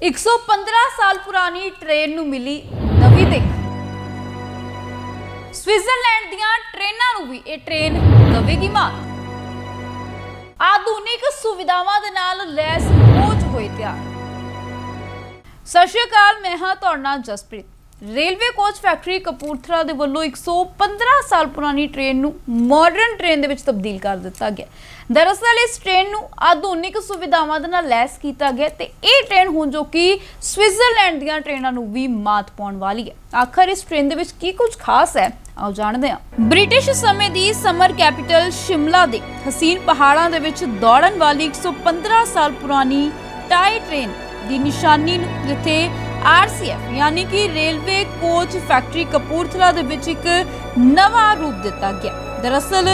115 ਸਾਲ ਪੁਰਾਣੀ ਟ੍ਰੇਨ ਨੂੰ ਮਿਲੀ ਨਵੀਂ ਦਿੱਖ। ਸਵਿਟਜ਼ਰਲੈਂਡ ਦੀਆਂ ਟ੍ਰੇਨਾਂ ਨੂੰ ਵੀ ਇਹ ਟ੍ਰੇਨ ਦੇਵੇਗੀ ਮਾਤ। ਆਧੁਨਿਕ ਸੁਵਿਧਾਵਾਂ ਦੇ ਨਾਲ ਲੈਸ ਕੋਚ ਹੋਏ ਤਿਆਰ। ਸਤਿ ਸ਼੍ਰੀ ਅਕਾਲ, ਮੈਂ ਹਾਂ ਤੁਹਾਡਾ ਨਾਲ Jaspreet. Railway coach factory Kapurthala दे वल्लों 115 साल पुरानी ट्रेन नूं मॉडर्न ट्रेन दे विच तब्दील कर दिता गया। दरअसल इस ट्रेन नूं आधुनिक सुविधावां दे नाल लैस कीता गया ते इह ट्रेन हुण जो कि स्विट्जरलैंड दीआं ट्रेनां नूं भी मात पाउण वाली है। आखिर इस ट्रेन दे विच की कुछ खास है, आओ जाणदे हां। ब्रिटिश समय दी समर कैपिटल शिमला दे हसीन पहाड़ां दे विच दौड़न वाली 115 साल पुरानी टाई ट्रेन दी निशानी नूं जिथे RCF यानी कि रेलवे कोच फैक्ट्री कपूरथला दे विच एक नवा रूप दिता गया। दरअसल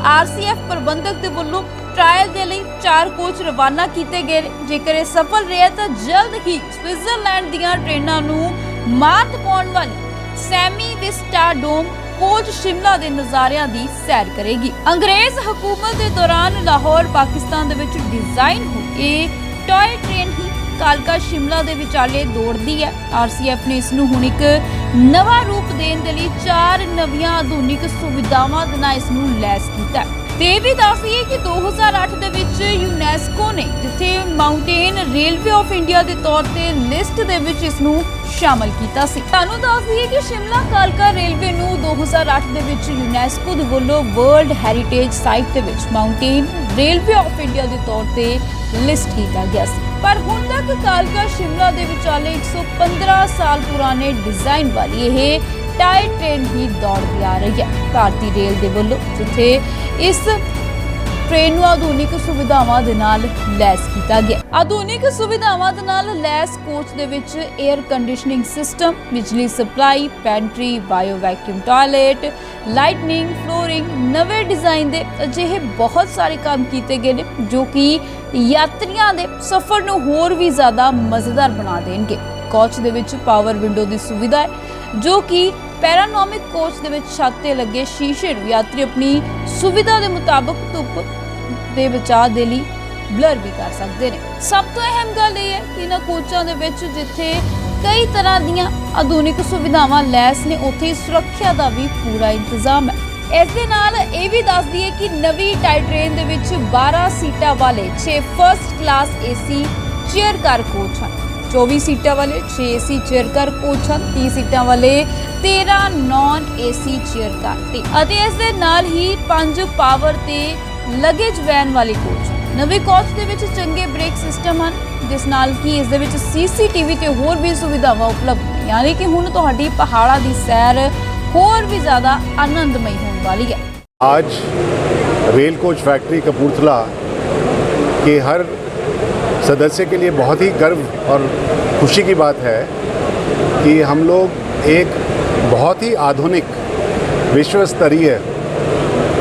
RCF प्रबंधक दे वल्लों ट्रायल दे लई 4 कोच रवाना कीते गए। जेकर ये सफल रहे तो जल्द ही स्विट्जरलैंड दीआं ट्रेनां नूं मात पाउण वाली semi vista dome coach Shimla दे नज़ारियां दी सैर करेगी। अंग्रेज हुकूमत दे दौरान लाहौर पाकिस्तान दे विच डिजाइन हुई ये टॉय ट्रेन ही कालका शिमला दे विचाले दौड़दी है। RCF ने इसनूं हुण एक नवा रूप देण दे लई 4 नवीआं आधुनिक सुविधावां दे नाल इसनूं लैस कीता है। ते भी दस दईए कि 2008 दे विच यूनेस्को ने जिथे माउंटेन रेलवे ऑफ इंडिया दे तौर ते लिस्ट दे विच इसनूं शामिल कीता सी। तानूं दस दईए कि शिमला कालका रेलवे नूं 2008 दे विच यूनेस्को दे वल्लों वर्ल्ड हैरीटेज साइट दे विच माउंटेन रेलवे ऑफ इंडिया दे तौर ते लिस्ट कीता गया सी। पर हुण तक कालका शिमला दे विचाले 115 साल पुराने डिजाइन वाली यह टाई ट्रेन ही दौड़ती आ रही है। भारतीय रेल दे वल्लों जिथे इस ट्रेन नूं आधुनिक सुविधावां दे नाल लैस कीता गया। आधुनिक सुविधावां दे नाल लैस कोच दे विच एयर कंडीशनिंग सिस्टम, बिजली supply, pantry, bio vacuum toilet, lightning, flooring, नवे डिजाइन दे अजिहे बहुत सारे काम कीते गए ने जो कि यात्रियों के सफर नूं होर भी ज़्यादा मज़ेदार बना देंगे। Coach they which power window की सुविधा है जो कि पैरानोमिक कोच दे विच छत ते लगे शीशे नूं यात्री अपनी सुविधा के मुताबिक धुप के बचाव के लिए ब्लर भी कर सकते हैं। सब तो अहम गल यह है कि इन्हां कोचां दे विच जिथे कई तरह दीआं आधुनिक सुविधावां लैस ने उत्थे सुरक्षा का भी पूरा इंतजाम है। इस दे नाल ये भी दस दिए कि नवी टाई ट्रेन दे विच 12 सीटां वाले 6 first class AC chair car coach हैं, 24 सीटां वाले 6 AC चेयर कार कोच हैं, 30 सीटां वाले 13 नॉन AC चेयर कार ते अते इस दे नाल ही 5 पावर ते लगेज वैन वाले कोच। नवे कोच दे विच चंगे ब्रेक सिस्टम हैं जिस नाल कि इस दे विच CCTV ते होर भी सुविधावां उपलब्ध हैं, यानी कि हुण तुहाडी पहाड़ां दी सैर और भी ज़्यादा आनंदमय होने वाली है। आज रेल कोच फैक्ट्री कपूरथला के हर सदस्य के लिए बहुत ही गर्व और खुशी की बात है कि हम लोग एक बहुत ही आधुनिक विश्व स्तरीय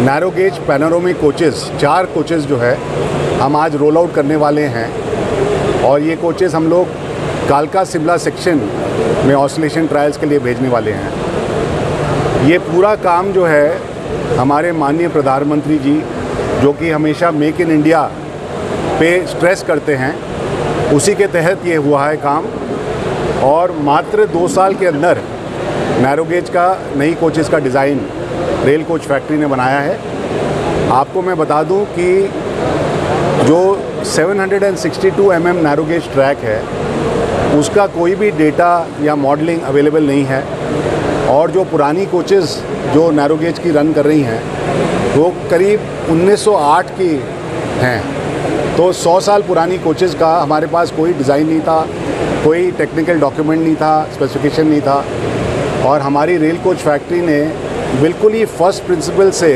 narrow gauge panoramic coaches 4 coaches जो है हम आज रोल आउट करने वाले हैं। और ये कोचेस हम लोग कालका शिमला सेक्शन में ऑसिलेशन ट्रायल्स के लिए भेजने वाले हैं। ये पूरा काम जो है हमारे माननीय प्रधानमंत्री जी जो कि हमेशा मेक इन इंडिया पे स्ट्रेस करते हैं, उसी के तहत ये हुआ है काम। और मात्र 2 साल के अंदर नैरो गेज का नई कोचेस का डिज़ाइन रेल कोच फैक्ट्री ने बनाया है। आपको मैं बता दूं कि जो 762 mm नैरो गेज ट्रैक है उसका कोई भी डेटा या मॉडलिंग अवेलेबल नहीं है। और जो पुरानी कोचेस जो नैरो गेज की रन कर रही हैं वो करीब 1908 की हैं। तो 100 साल पुरानी कोचेस का हमारे पास कोई डिज़ाइन नहीं था, कोई टेक्निकल डॉक्यूमेंट नहीं था, स्पेसिफिकेशन नहीं था। और हमारी रेल कोच फैक्ट्री ने बिल्कुल ही फर्स्ट प्रिंसिपल से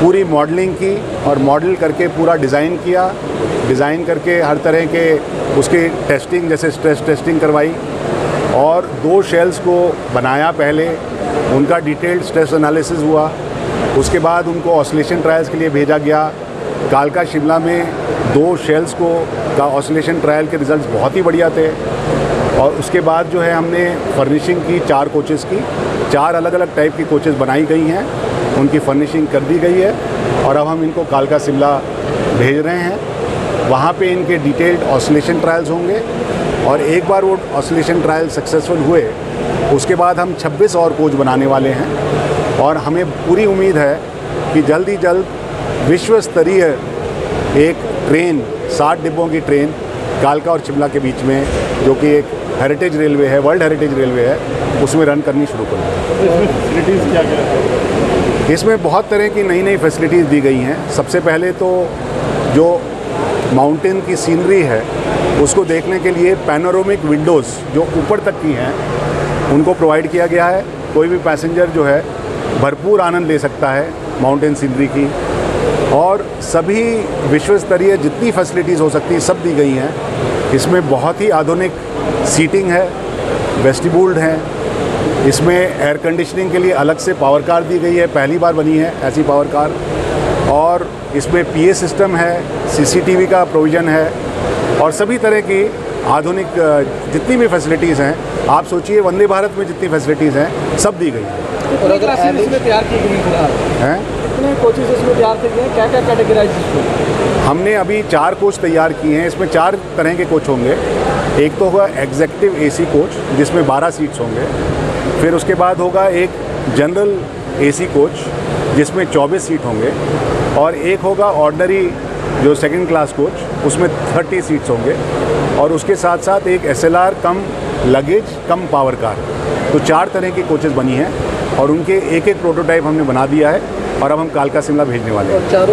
पूरी मॉडलिंग की और मॉडल करके पूरा डिज़ाइन किया। डिज़ाइन करके हर तरह के उसकी टेस्टिंग जैसे स्ट्रेस टेस्टिंग करवाई और 2 शेल्स को बनाया। पहले उनका डिटेल्ड स्ट्रेस एनालिसिस हुआ, उसके बाद उनको ऑसिलेशन ट्रायल्स के लिए भेजा गया। कालका शिमला में 2 शेल्स को का ऑसिलेशन ट्रायल के रिज़ल्ट्स बहुत ही बढ़िया थे। और उसके बाद जो है हमने फर्निशिंग की 4 कोचेस की, 4 अलग अलग टाइप की कोचेस बनाई गई हैं, उनकी फर्निशिंग कर दी गई है और अब हम इनको कालका शिमला भेज रहे हैं। वहाँ पे इनके डिटेल्ड ऑसिलेशन ट्रायल्स होंगे और एक बार वो ऑसिलेशन ट्रायल सक्सेसफुल हुए उसके बाद हम 26 और कोच बनाने वाले हैं और हमें पूरी उम्मीद है कि जल्द ही जल्द विश्व स्तरीय एक ट्रेन 60 डिब्बों की ट्रेन कालका और शिमला के बीच में, जो कि एक हेरिटेज रेलवे है, वर्ल्ड हेरिटेज रेलवे है, उसमें रन करनी शुरू करें। इसमें फैसिलिटीज़ क्या क्या है? इसमें बहुत तरह की नई नई फैसिलिटीज़ दी गई हैं। सबसे पहले तो जो माउंटेन की सीनरी है उसको देखने के लिए पैनोरामिक विंडोज़ जो ऊपर तक की हैं उनको प्रोवाइड किया गया है। कोई भी पैसेंजर जो है भरपूर आनंद ले सकता है माउंटेन सीनरी की, और सभी विश्व स्तरीय जितनी फैसिलिटीज़ हो सकती सब दी गई हैं। इसमें बहुत ही आधुनिक सीटिंग है, वेस्टिब्यूल्ड हैं, इसमें एयर कंडीशनिंग के लिए अलग से पावर कार दी गई है, पहली बार बनी है ऐसी पावर कार, और इसमें पीए सिस्टम है, सीसीटीवी का प्रोविज़न है और सभी तरह की आधुनिक जितनी भी फैसिलिटीज़ हैं, आप सोचिए वंदे भारत में जितनी फैसिलिटीज़ हैं सब दी गई हैं। और अगर इसमें तैयार की गई फिलहाल हैं कितने कोचेस इसमें तैयार किए हैं, क्या क्या कैटेगराइज इसमें? हमने अभी 4 कोच तैयार किए हैं। इसमें 4 तरह के कोच होंगे। एक तो होगा एग्जेक्टिव एसी कोच जिसमें 12 सीट्स होंगे, फिर उसके बाद होगा एक जनरल एसी कोच जिसमें 24 सीट होंगे, और एक होगा ऑर्डिनरी जो सेकंड क्लास कोच उसमें 30 सीट्स होंगे, और उसके साथ साथ एक एसएलआर कम लगेज कम पावर कार। तो 4 तरह की कोचेज़ बनी हैं और उनके एक एक प्रोटोटाइप हमने बना दिया है और अब हम कालका शिमला भेजने वाले हैं।